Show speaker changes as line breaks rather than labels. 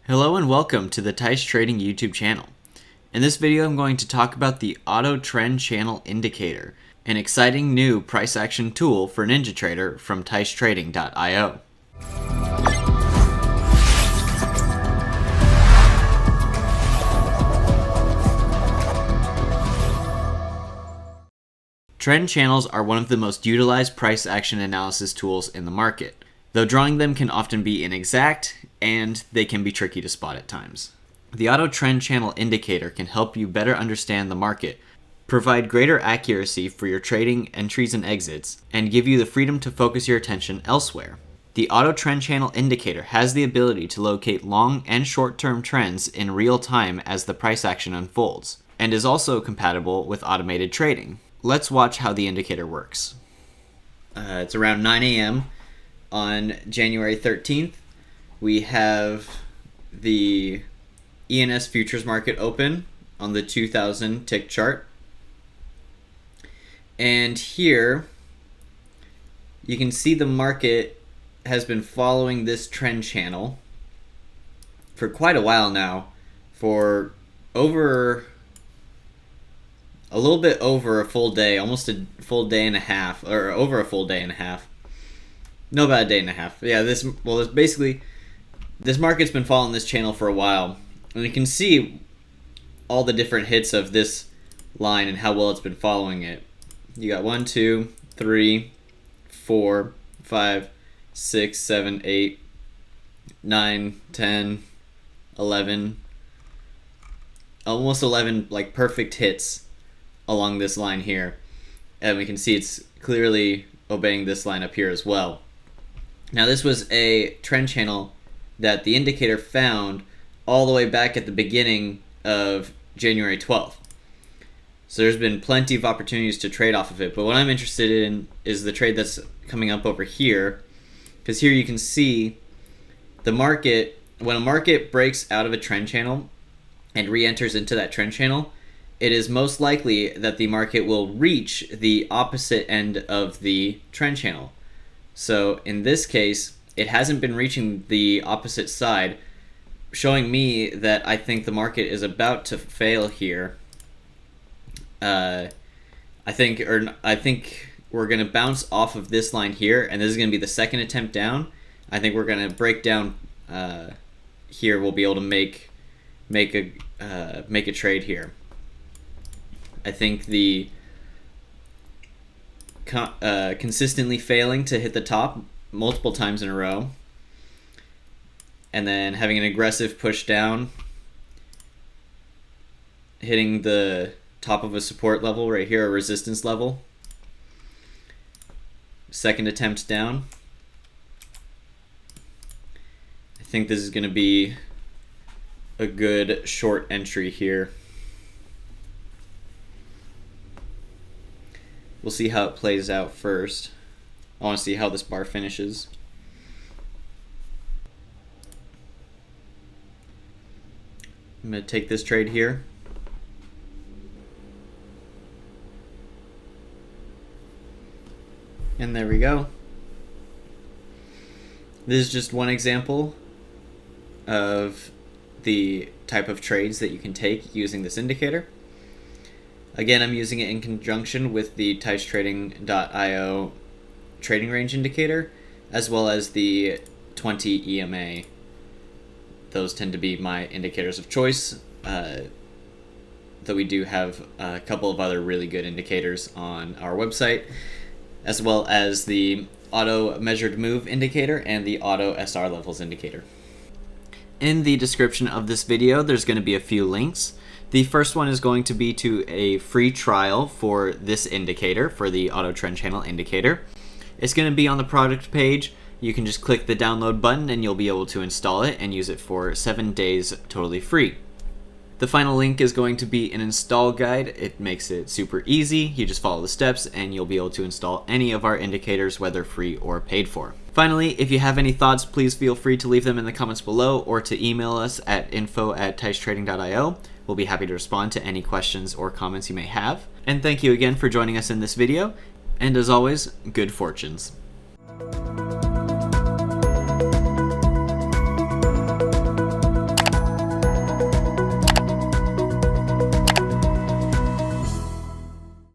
Hello and welcome to the Tyche Trading YouTube channel. In this video I'm going to talk about the AutoTrendChannel indicator, an exciting new price action tool for NinjaTrader from TycheTrading.io. Trend channels are one of the most utilized price action analysis tools in the market, though drawing them can often be inexact and they can be tricky to spot at times. The AutoTrendChannel indicator can help you better understand the market, provide greater accuracy for your trading entries and exits, and give you the freedom to focus your attention elsewhere. The AutoTrendChannel indicator has the ability to locate long and short-term trends in real time as the price action unfolds, and is also compatible with automated trading. Let's watch how the indicator works. It's around 9 a.m. on January 13th. We have the ENS futures market open on the 2000 tick chart. And here you can see the market has been following this trend channel for quite a while now, for a little bit over a full day, almost a full day and a half, or over a full day and a half. No, about a day and a half. Yeah, this market's been following this channel for a while, and you can see all the different hits of this line and how well it's been following it. You got 1, 2, 3, 4, 5, 6, 7, 8, 9, 10, 11, almost 11 like perfect hits along this line here, and we can see it's clearly obeying this line up here as well. Now this was a trend channel that the indicator found all the way back at the beginning of January 12th. So there's been plenty of opportunities to trade off of it, but what I'm interested in is the trade that's coming up over here, because here you can see the market, when a market breaks out of a trend channel and re-enters into that trend channel, it is most likely that the market will reach the opposite end of the trend channel. So in this case, it hasn't been reaching the opposite side, showing me that I think the market is about to fail here. I think we're going to bounce off of this line here, and this is going to be the second attempt down. I think we're going to break down here. We'll be able to make a trade here. I think the consistently failing to hit the top multiple times in a row, and then having an aggressive push down, hitting the top of a support level right here, a resistance level, second attempt down. I think this is going to be a good short entry here. We'll see how it plays out first. I want to see how this bar finishes. I'm going to take this trade here. And there we go. This is just one example of the type of trades that you can take using this indicator. Again, I'm using it in conjunction with the TycheTrading.io trading range indicator, as well as the 20 EMA. Those tend to be my indicators of choice, though we do have a couple of other really good indicators on our website, as well as the auto measured move indicator and the auto SR levels indicator. In the description of this video, there's going to be a few links. The first one is going to be to a free trial for this indicator, for the AutoTrendChannel indicator. It's going to be on the product page. You can just click the download button and you'll be able to install it and use it for 7 days totally free. The final link is going to be an install guide. It makes it super easy. You just follow the steps and you'll be able to install any of our indicators, whether free or paid for. Finally, if you have any thoughts, please feel free to leave them in the comments below or to email us at info@tychetrading.io. We'll be happy to respond to any questions or comments you may have. And thank you again for joining us in this video. And as always, good fortunes.